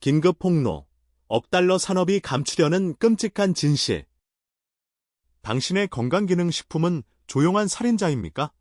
긴급 폭로, 억 달러 산업이 감추려는 끔찍한 진실. 당신의 건강기능식품은 조용한 살인자입니까?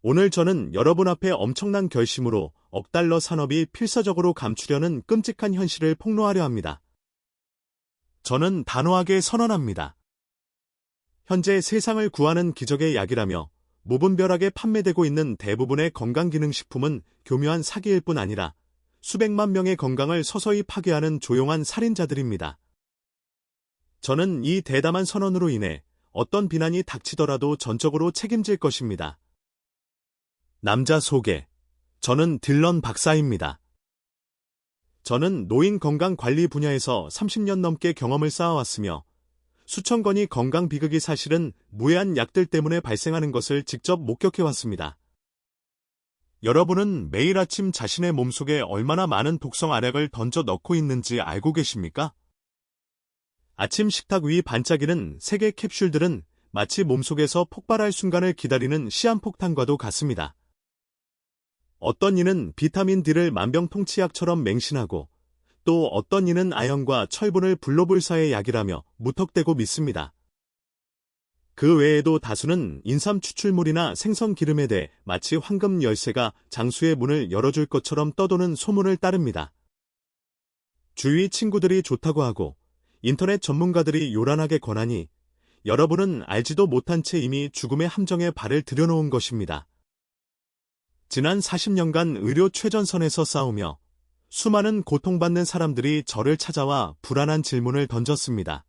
오늘 저는 여러분 앞에 엄청난 결심으로 억 달러 산업이 필사적으로 감추려는 끔찍한 현실을 폭로하려 합니다. 저는 단호하게 선언합니다. 현재 세상을 구하는 기적의 약이라며 무분별하게 판매되고 있는 대부분의 건강기능식품은 교묘한 사기일 뿐 아니라 수백만 명의 건강을 서서히 파괴하는 조용한 살인자들입니다. 저는 이 대담한 선언으로 인해 어떤 비난이 닥치더라도 전적으로 책임질 것입니다. 남자 소개. 저는 딜런 박사입니다. 저는 노인 건강 관리 분야에서 30년 넘게 경험을 쌓아왔으며 수천 건의 건강 비극이 사실은 무해한 약들 때문에 발생하는 것을 직접 목격해왔습니다. 여러분은 매일 아침 자신의 몸속에 얼마나 많은 독성 알약을 던져 넣고 있는지 알고 계십니까? 아침 식탁 위 반짝이는 색의 캡슐들은 마치 몸속에서 폭발할 순간을 기다리는 시한폭탄과도 같습니다. 어떤 이는 비타민 D를 만병통치약처럼 맹신하고 또 어떤 이는 아연과 철분을 불로불사의 약이라며 무턱대고 믿습니다. 그 외에도 다수는 인삼 추출물이나 생선 기름에 대해 마치 황금 열쇠가 장수의 문을 열어줄 것처럼 떠도는 소문을 따릅니다. 주위 친구들이 좋다고 하고 인터넷 전문가들이 요란하게 권하니 여러분은 알지도 못한 채 이미 죽음의 함정에 발을 들여놓은 것입니다. 지난 40년간 의료 최전선에서 싸우며 수많은 고통받는 사람들이 저를 찾아와 불안한 질문을 던졌습니다.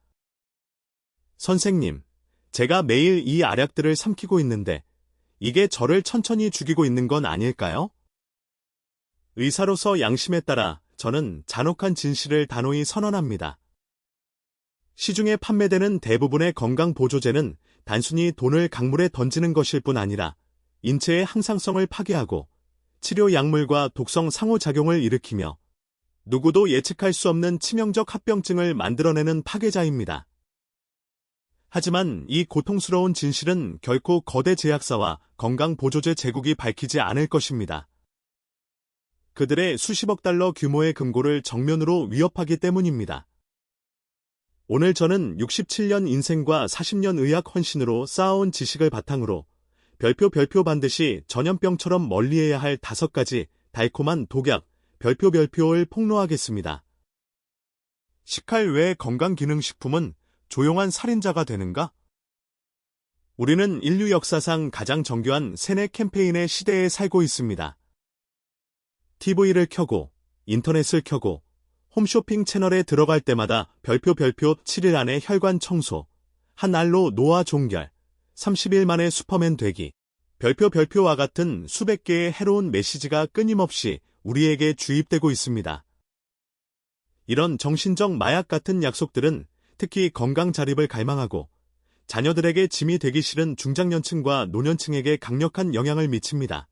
선생님, 제가 매일 이 알약들을 삼키고 있는데 이게 저를 천천히 죽이고 있는 건 아닐까요? 의사로서 양심에 따라 저는 잔혹한 진실을 단호히 선언합니다. 시중에 판매되는 대부분의 건강보조제는 단순히 돈을 강물에 던지는 것일 뿐 아니라 인체의 항상성을 파괴하고 치료 약물과 독성 상호작용을 일으키며 누구도 예측할 수 없는 치명적 합병증을 만들어내는 파괴자입니다. 하지만 이 고통스러운 진실은 결코 거대 제약사와 건강보조제 제국이 밝히지 않을 것입니다. 그들의 수십억 달러 규모의 금고를 정면으로 위협하기 때문입니다. 오늘 저는 67년 인생과 40년 의학 헌신으로 쌓아온 지식을 바탕으로 별표 반드시 전염병처럼 멀리해야 할 5가지 달콤한 독약 별표를 폭로하겠습니다. 식칼 외 건강기능식품은 조용한 살인자가 되는가? 우리는 인류 역사상 가장 정교한 세뇌 캠페인의 시대에 살고 있습니다. TV를 켜고 인터넷을 켜고 홈쇼핑 채널에 들어갈 때마다 별표 7일 안에 혈관 청소, 한 알로 노화 종결, 30일 만에 슈퍼맨 되기, 별표와 같은 수백 개의 해로운 메시지가 끊임없이 우리에게 주입되고 있습니다. 이런 정신적 마약 같은 약속들은 특히 건강 자립을 갈망하고 자녀들에게 짐이 되기 싫은 중장년층과 노년층에게 강력한 영향을 미칩니다.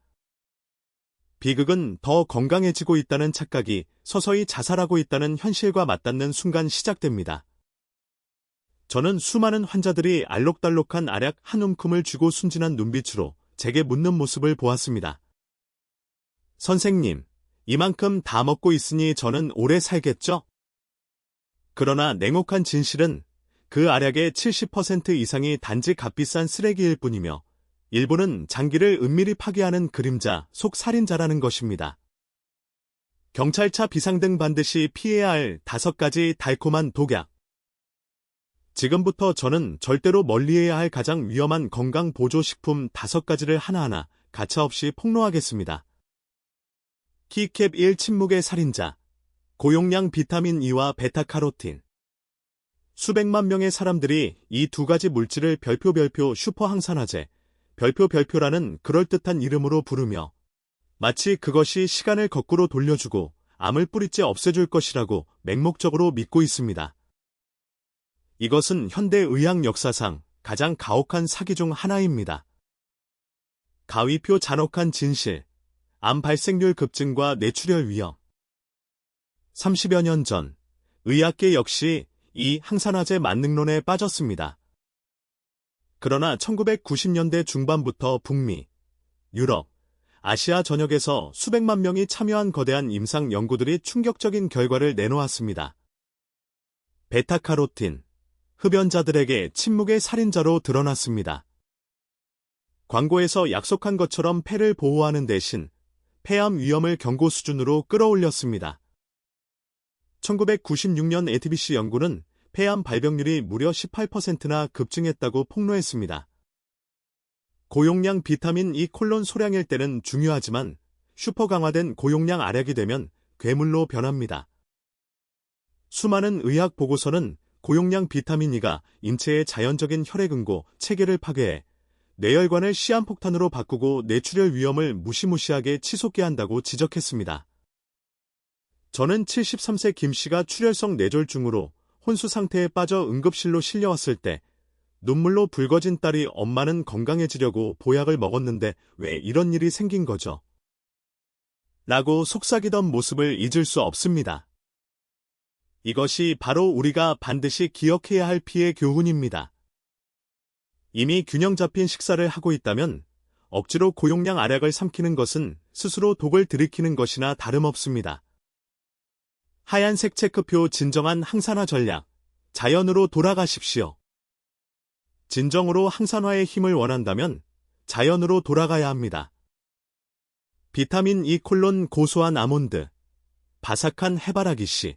비극은 더 건강해지고 있다는 착각이 서서히 자살하고 있다는 현실과 맞닿는 순간 시작됩니다. 저는 수많은 환자들이 알록달록한 알약 한 움큼을 쥐고 순진한 눈빛으로 제게 묻는 모습을 보았습니다. 선생님, 이만큼 다 먹고 있으니 저는 오래 살겠죠? 그러나 냉혹한 진실은 그 알약의 70% 이상이 단지 값비싼 쓰레기일 뿐이며 일부는 장기를 은밀히 파괴하는 그림자, 속살인자라는 것입니다. 경찰차 비상등 반드시 피해야 할 5가지 달콤한 독약. 지금부터 저는 절대로 멀리해야 할 가장 위험한 건강보조식품 5가지를 하나하나 가차없이 폭로하겠습니다. 키캡 1 침묵의 살인자, 고용량 비타민 E와 베타카로틴. 수백만 명의 사람들이 이 2가지 물질을 별표 슈퍼 항산화제, 별표라는 그럴듯한 이름으로 부르며 마치 그것이 시간을 거꾸로 돌려주고 암을 뿌리째 없애줄 것이라고 맹목적으로 믿고 있습니다. 이것은 현대 의학 역사상 가장 가혹한 사기 중 하나입니다. 가위표 잔혹한 진실, 암 발생률 급증과 뇌출혈 위험. 30여 년 전, 의학계 역시 이 항산화제 만능론에 빠졌습니다. 그러나 1990년대 중반부터 북미, 유럽, 아시아 전역에서 수백만 명이 참여한 거대한 임상 연구들이 충격적인 결과를 내놓았습니다. 베타카로틴, 흡연자들에게 침묵의 살인자로 드러났습니다. 광고에서 약속한 것처럼 폐를 보호하는 대신 폐암 위험을 경고 수준으로 끌어올렸습니다. 1996년 ATBC 연구는 폐암 발병률이 무려 18%나 급증했다고 폭로했습니다. 고용량 비타민 E 소량일 때는 중요하지만 슈퍼 강화된 고용량 알약이 되면 괴물로 변합니다. 수많은 의학 보고서는 고용량 비타민 E가 인체의 자연적인 혈액응고 체계를 파괴해 뇌혈관을 시한폭탄으로 바꾸고 뇌출혈 위험을 무시무시하게 치솟게 한다고 지적했습니다. 저는 73세 김 씨가 출혈성 뇌졸중으로 혼수 상태에 빠져 응급실로 실려왔을 때 눈물로 붉어진 딸이 엄마는 건강해지려고 보약을 먹었는데 왜 이런 일이 생긴 거죠? 라고 속삭이던 모습을 잊을 수 없습니다. 이것이 바로 우리가 반드시 기억해야 할 피해 교훈입니다. 이미 균형 잡힌 식사를 하고 있다면 억지로 고용량 알약을 삼키는 것은 스스로 독을 들이키는 것이나 다름없습니다. 하얀색 체크표 진정한 항산화 전략, 자연으로 돌아가십시오. 진정으로 항산화의 힘을 원한다면 자연으로 돌아가야 합니다. 비타민 E 고소한 아몬드, 바삭한 해바라기 씨,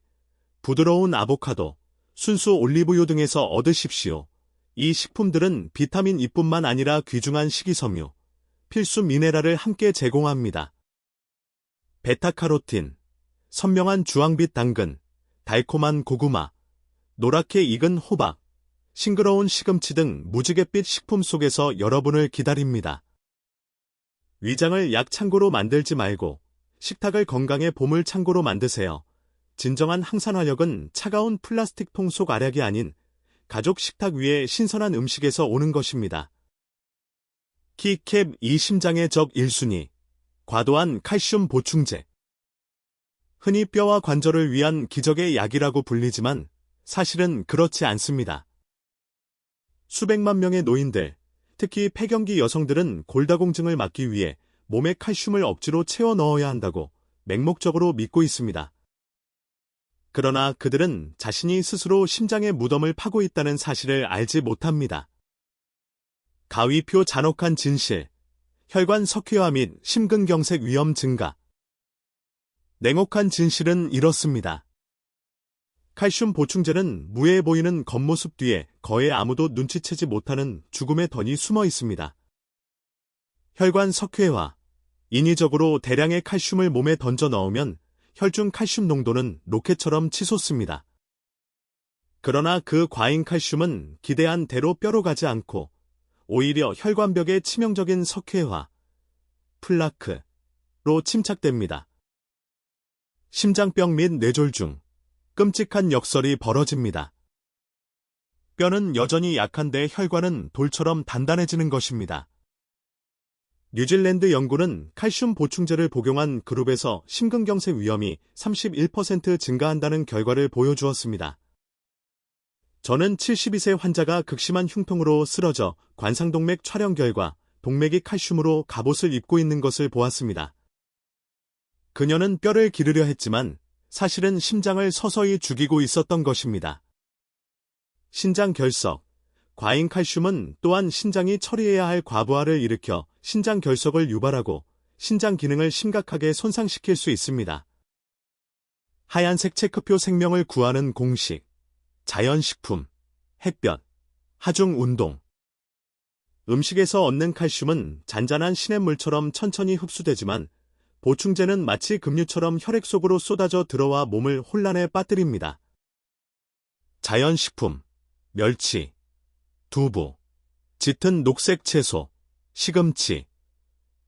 부드러운 아보카도, 순수 올리브유 등에서 얻으십시오. 이 식품들은 비타민 E뿐만 아니라 귀중한 식이섬유, 필수 미네랄을 함께 제공합니다. 베타카로틴, 선명한 주황빛 당근, 달콤한 고구마, 노랗게 익은 호박, 싱그러운 시금치 등 무지갯빛 식품 속에서 여러분을 기다립니다. 위장을 약 창고로 만들지 말고 식탁을 건강의 보물 창고로 만드세요. 진정한 항산화력은 차가운 플라스틱 통 속 알약이 아닌 가족 식탁 위에 신선한 음식에서 오는 것입니다. 키캡 이 심장의 적 1순위, 과도한 칼슘 보충제. 흔히 뼈와 관절을 위한 기적의 약이라고 불리지만 사실은 그렇지 않습니다. 수백만 명의 노인들, 특히 폐경기 여성들은 골다공증을 막기 위해 몸에 칼슘을 억지로 채워 넣어야 한다고 맹목적으로 믿고 있습니다. 그러나 그들은 자신이 스스로 심장의 무덤을 파고 있다는 사실을 알지 못합니다. 가위표 잔혹한 진실, 혈관 석회화 및 심근경색 위험 증가. 냉혹한 진실은 이렇습니다. 칼슘 보충제는 무해해 보이는 겉모습 뒤에 거의 아무도 눈치채지 못하는 죽음의 던이 숨어 있습니다. 혈관 석회화, 인위적으로 대량의 칼슘을 몸에 던져 넣으면 혈중 칼슘 농도는 로켓처럼 치솟습니다. 그러나 그 과잉 칼슘은 기대한 대로 뼈로 가지 않고 오히려 혈관벽의 치명적인 석회화, 플라크로 침착됩니다. 심장병 및 뇌졸중, 끔찍한 역설이 벌어집니다. 뼈는 여전히 약한데 혈관은 돌처럼 단단해지는 것입니다. 뉴질랜드 연구는 칼슘 보충제를 복용한 그룹에서 심근경색 위험이 31% 증가한다는 결과를 보여주었습니다. 저는 72세 환자가 극심한 흉통으로 쓰러져 관상동맥 촬영 결과 동맥이 칼슘으로 갑옷을 입고 있는 것을 보았습니다. 그녀는 뼈를 기르려 했지만 사실은 심장을 서서히 죽이고 있었던 것입니다. 신장 결석, 과잉 칼슘은 또한 신장이 처리해야 할 과부하를 일으켜 신장 결석을 유발하고 신장 기능을 심각하게 손상시킬 수 있습니다. 하얀색 체크표 생명을 구하는 공식, 자연식품, 햇볕, 하중운동. 음식에서 얻는 칼슘은 잔잔한 시냇물처럼 천천히 흡수되지만 보충제는 마치 급류처럼 혈액 속으로 쏟아져 들어와 몸을 혼란에 빠뜨립니다. 자연식품, 멸치, 두부, 짙은 녹색 채소, 시금치,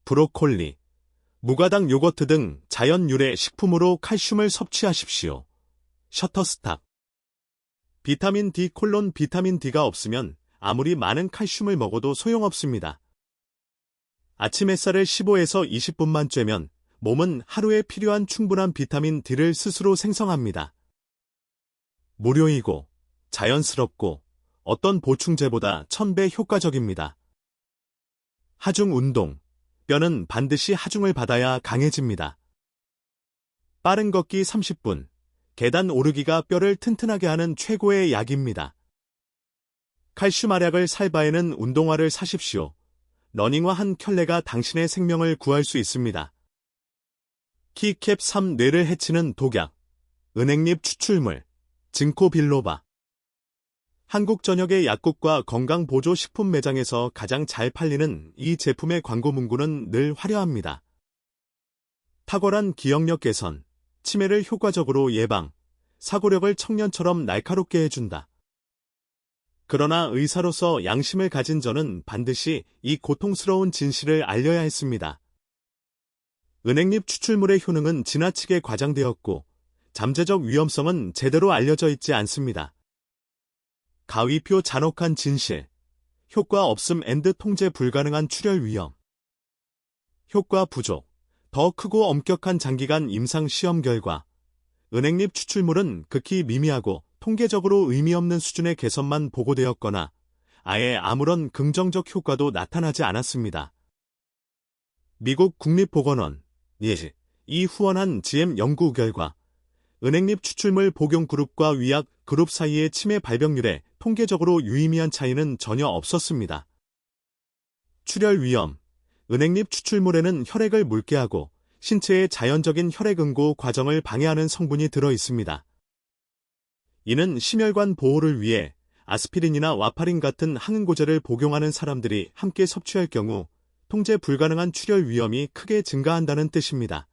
브로콜리, 무가당 요거트 등 자연 유래 식품으로 칼슘을 섭취하십시오. 셔터스탁. 비타민 D 비타민 D가 없으면 아무리 많은 칼슘을 먹어도 소용없습니다. 아침 햇살을 15에서 20분만 쬐면 몸은 하루에 필요한 충분한 비타민 D를 스스로 생성합니다. 무료이고 자연스럽고 어떤 보충제보다 1000배 효과적입니다. 하중 운동, 뼈는 반드시 하중을 받아야 강해집니다. 빠른 걷기 30분, 계단 오르기가 뼈를 튼튼하게 하는 최고의 약입니다. 칼슘 알약을 살 바에는 운동화를 사십시오. 러닝화 한 켤레가 당신의 생명을 구할 수 있습니다. 키캡 3 뇌를 해치는 독약, 은행잎 추출물, 증코빌로바. 한국 전역의 약국과 건강보조식품 매장에서 가장 잘 팔리는 이 제품의 광고 문구는 늘 화려합니다. 탁월한 기억력 개선, 치매를 효과적으로 예방, 사고력을 청년처럼 날카롭게 해준다. 그러나 의사로서 양심을 가진 저는 반드시 이 고통스러운 진실을 알려야 했습니다. 은행잎 추출물의 효능은 지나치게 과장되었고 잠재적 위험성은 제대로 알려져 있지 않습니다. 가위표 잔혹한 진실, 효과 없음 앤드 통제 불가능한 출혈 위험. 효과 부족, 더 크고 엄격한 장기간 임상 시험 결과, 은행잎 추출물은 극히 미미하고 통계적으로 의미 없는 수준의 개선만 보고되었거나 아예 아무런 긍정적 효과도 나타나지 않았습니다. 미국 국립보건원, 이 후원한 GM 연구 결과, 은행잎 추출물 복용 그룹과 위약 그룹 사이의 치매 발병률에 통계적으로 유의미한 차이는 전혀 없었습니다. 출혈 위험, 은행잎 추출물에는 혈액을 묽게 하고 신체의 자연적인 혈액 응고 과정을 방해하는 성분이 들어 있습니다. 이는 심혈관 보호를 위해 아스피린이나 와파린 같은 항응고제를 복용하는 사람들이 함께 섭취할 경우 통제 불가능한 출혈 위험이 크게 증가한다는 뜻입니다.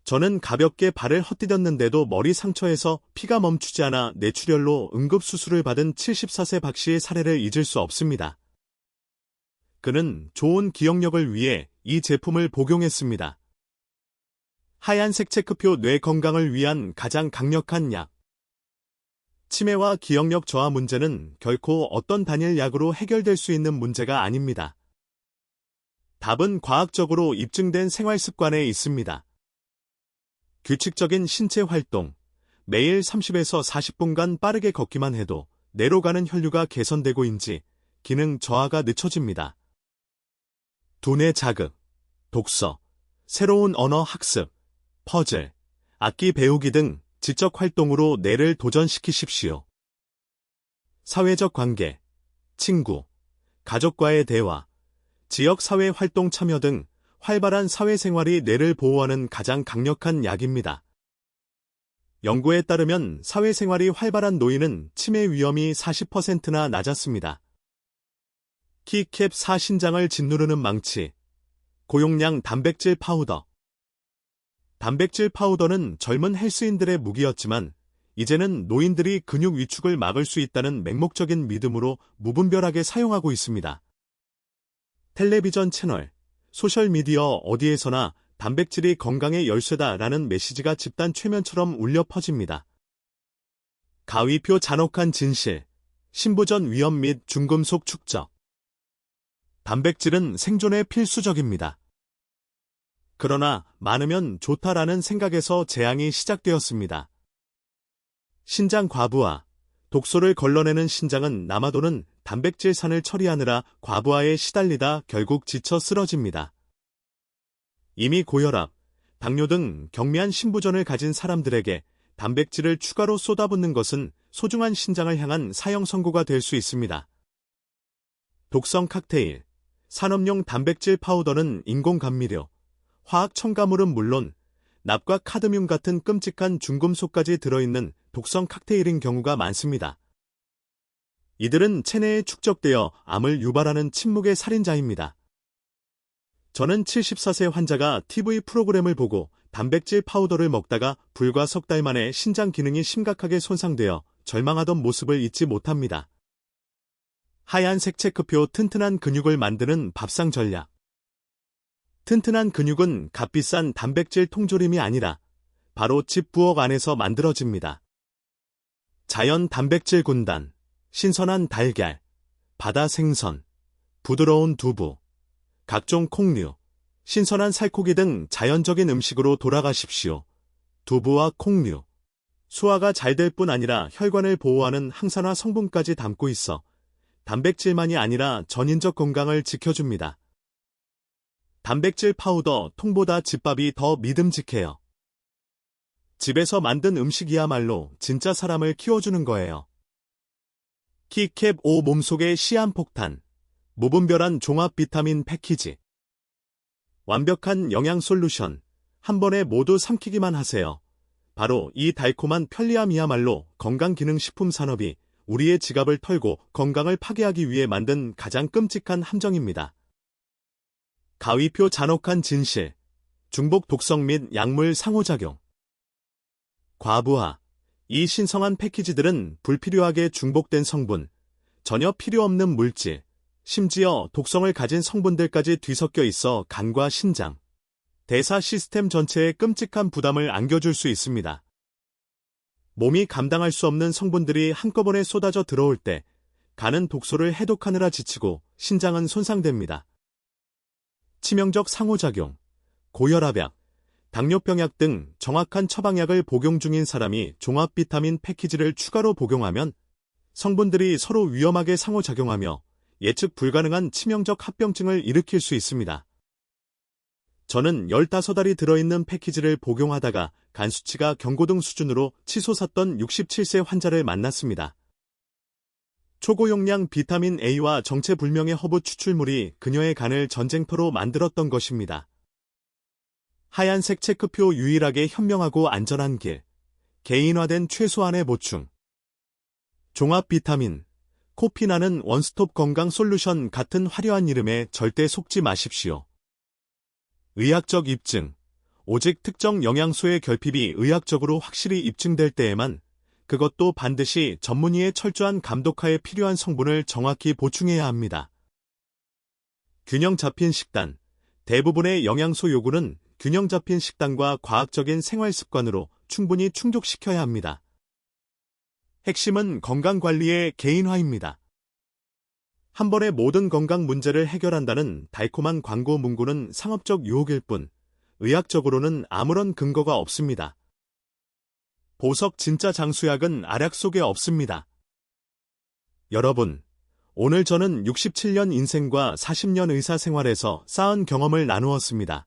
저는 가볍게 발을 헛디뎠는데도 머리 상처에서 피가 멈추지 않아 뇌출혈로 응급수술을 받은 74세 박 씨의 사례를 잊을 수 없습니다. 그는 좋은 기억력을 위해 이 제품을 복용했습니다. 하얀색 체크표 뇌 건강을 위한 가장 강력한 약. 치매와 기억력 저하 문제는 결코 어떤 단일 약으로 해결될 수 있는 문제가 아닙니다. 답은 과학적으로 입증된 생활 습관에 있습니다. 규칙적인 신체 활동, 매일 30에서 40분간 빠르게 걷기만 해도 뇌로 가는 혈류가 개선되고인지 기능 저하가 늦춰집니다. 두뇌 자극, 독서, 새로운 언어 학습, 퍼즐, 악기 배우기 등 지적 활동으로 뇌를 도전시키십시오. 사회적 관계, 친구, 가족과의 대화, 지역 사회 활동 참여 등 활발한 사회생활이 뇌를 보호하는 가장 강력한 약입니다. 연구에 따르면 사회생활이 활발한 노인은 치매 위험이 40%나 낮았습니다. 키캡 4 신장을 짓누르는 망치, 고용량 단백질 파우더. 단백질 파우더는 젊은 헬스인들의 무기였지만 이제는 노인들이 근육 위축을 막을 수 있다는 맹목적인 믿음으로 무분별하게 사용하고 있습니다. 텔레비전 채널, 소셜미디어 어디에서나 단백질이 건강의 열쇠다라는 메시지가 집단 최면처럼 울려 퍼집니다. 가위표 잔혹한 진실, 신부전 위험 및 중금속 축적. 단백질은 생존에 필수적입니다. 그러나 많으면 좋다라는 생각에서 재앙이 시작되었습니다. 신장 과부하, 독소를 걸러내는 신장은 남아도는 단백질산을 처리하느라 과부하에 시달리다 결국 지쳐 쓰러집니다. 이미 고혈압, 당뇨 등 경미한 신부전을 가진 사람들에게 단백질을 추가로 쏟아붓는 것은 소중한 신장을 향한 사형 선고가 될 수 있습니다. 독성 칵테일, 산업용 단백질 파우더는 인공 감미료, 화학 첨가물은 물론 납과 카드뮴 같은 끔찍한 중금속까지 들어있는 독성 칵테일인 경우가 많습니다. 이들은 체내에 축적되어 암을 유발하는 침묵의 살인자입니다. 저는 74세 환자가 TV 프로그램을 보고 단백질 파우더를 먹다가 불과 석 달 만에 신장 기능이 심각하게 손상되어 절망하던 모습을 잊지 못합니다. 하얀색 체크표 튼튼한 근육을 만드는 밥상 전략. 튼튼한 근육은 값비싼 단백질 통조림이 아니라 바로 집 부엌 안에서 만들어집니다. 자연 단백질 군단, 신선한 달걀, 바다 생선, 부드러운 두부, 각종 콩류, 신선한 살코기 등 자연적인 음식으로 돌아가십시오. 두부와 콩류, 소화가 잘 될 뿐 아니라 혈관을 보호하는 항산화 성분까지 담고 있어 단백질만이 아니라 전인적 건강을 지켜줍니다. 단백질 파우더 통보다 집밥이 더 믿음직해요. 집에서 만든 음식이야말로 진짜 사람을 키워주는 거예요. 키캡 5 몸속의 시한폭탄, 무분별한 종합 비타민 패키지. 완벽한 영양 솔루션, 한 번에 모두 삼키기만 하세요. 바로 이 달콤한 편리함이야말로 건강기능식품 산업이 우리의 지갑을 털고 건강을 파괴하기 위해 만든 가장 끔찍한 함정입니다. 가위표 잔혹한 진실, 중복 독성 및 약물 상호작용. 과부하. 이 신성한 패키지들은 불필요하게 중복된 성분, 전혀 필요 없는 물질, 심지어 독성을 가진 성분들까지 뒤섞여 있어 간과 신장, 대사 시스템 전체에 끔찍한 부담을 안겨줄 수 있습니다. 몸이 감당할 수 없는 성분들이 한꺼번에 쏟아져 들어올 때 간은 독소를 해독하느라 지치고 신장은 손상됩니다. 치명적 상호작용, 고혈압약, 당뇨병약 등 정확한 처방약을 복용 중인 사람이 종합 비타민 패키지를 추가로 복용하면 성분들이 서로 위험하게 상호작용하며 예측 불가능한 치명적 합병증을 일으킬 수 있습니다. 저는 15알이 들어있는 패키지를 복용하다가 간 수치가 경고등 수준으로 치솟았던 67세 환자를 만났습니다. 초고용량 비타민 A와 정체불명의 허브 추출물이 그녀의 간을 전쟁터로 만들었던 것입니다. 하얀색 체크표 유일하게 현명하고 안전한 길, 개인화된 최소한의 보충. 종합 비타민, 코피나는 원스톱 건강 솔루션 같은 화려한 이름에 절대 속지 마십시오. 의학적 입증, 오직 특정 영양소의 결핍이 의학적으로 확실히 입증될 때에만, 그것도 반드시 전문의의 철저한 감독하에 필요한 성분을 정확히 보충해야 합니다. 균형 잡힌 식단, 대부분의 영양소 요구는 균형 잡힌 식단과 과학적인 생활 습관으로 충분히 충족시켜야 합니다. 핵심은 건강관리의 개인화입니다. 한 번에 모든 건강 문제를 해결한다는 달콤한 광고 문구는 상업적 유혹일 뿐, 의학적으로는 아무런 근거가 없습니다. 보석 진짜 장수약은 알약 속에 없습니다. 여러분, 오늘 저는 67년 인생과 40년 의사 생활에서 쌓은 경험을 나누었습니다.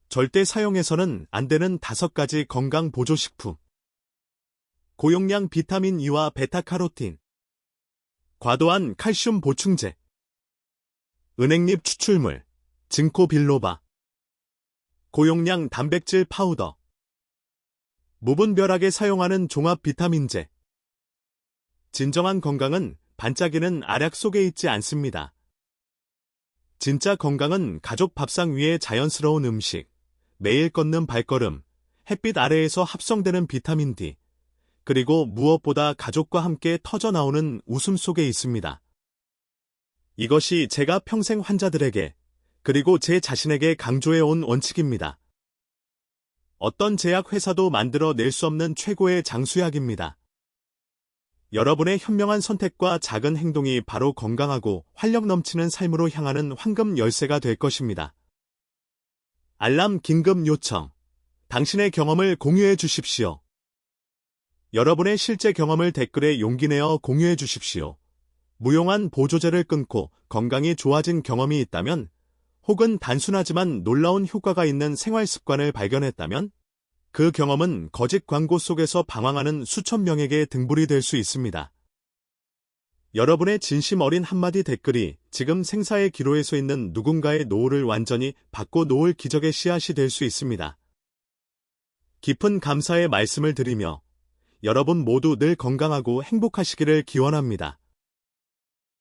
절대 사용해서는 안 되는 5가지 건강 보조식품. 고용량 비타민 E와 베타카로틴. 과도한 칼슘 보충제. 은행잎 추출물, 징코빌로바. 고용량 단백질 파우더. 무분별하게 사용하는 종합 비타민제. 진정한 건강은 반짝이는 알약 속에 있지 않습니다. 진짜 건강은 가족 밥상 위의 자연스러운 음식, 매일 걷는 발걸음, 햇빛 아래에서 합성되는 비타민 D, 그리고 무엇보다 가족과 함께 터져나오는 웃음 속에 있습니다. 이것이 제가 평생 환자들에게, 그리고 제 자신에게 강조해온 원칙입니다. 어떤 제약회사도 만들어낼 수 없는 최고의 장수약입니다. 여러분의 현명한 선택과 작은 행동이 바로 건강하고 활력 넘치는 삶으로 향하는 황금 열쇠가 될 것입니다. 알람 긴급 요청. 당신의 경험을 공유해 주십시오. 여러분의 실제 경험을 댓글에 용기 내어 공유해 주십시오. 무용한 보조제를 끊고 건강이 좋아진 경험이 있다면, 혹은 단순하지만 놀라운 효과가 있는 생활 습관을 발견했다면, 그 경험은 거짓 광고 속에서 방황하는 수천 명에게 등불이 될 수 있습니다. 여러분의 진심 어린 한마디 댓글이 지금 생사의 기로에 서 있는 누군가의 노후를 완전히 바꿔놓을 기적의 씨앗이 될 수 있습니다. 깊은 감사의 말씀을 드리며 여러분 모두 늘 건강하고 행복하시기를 기원합니다.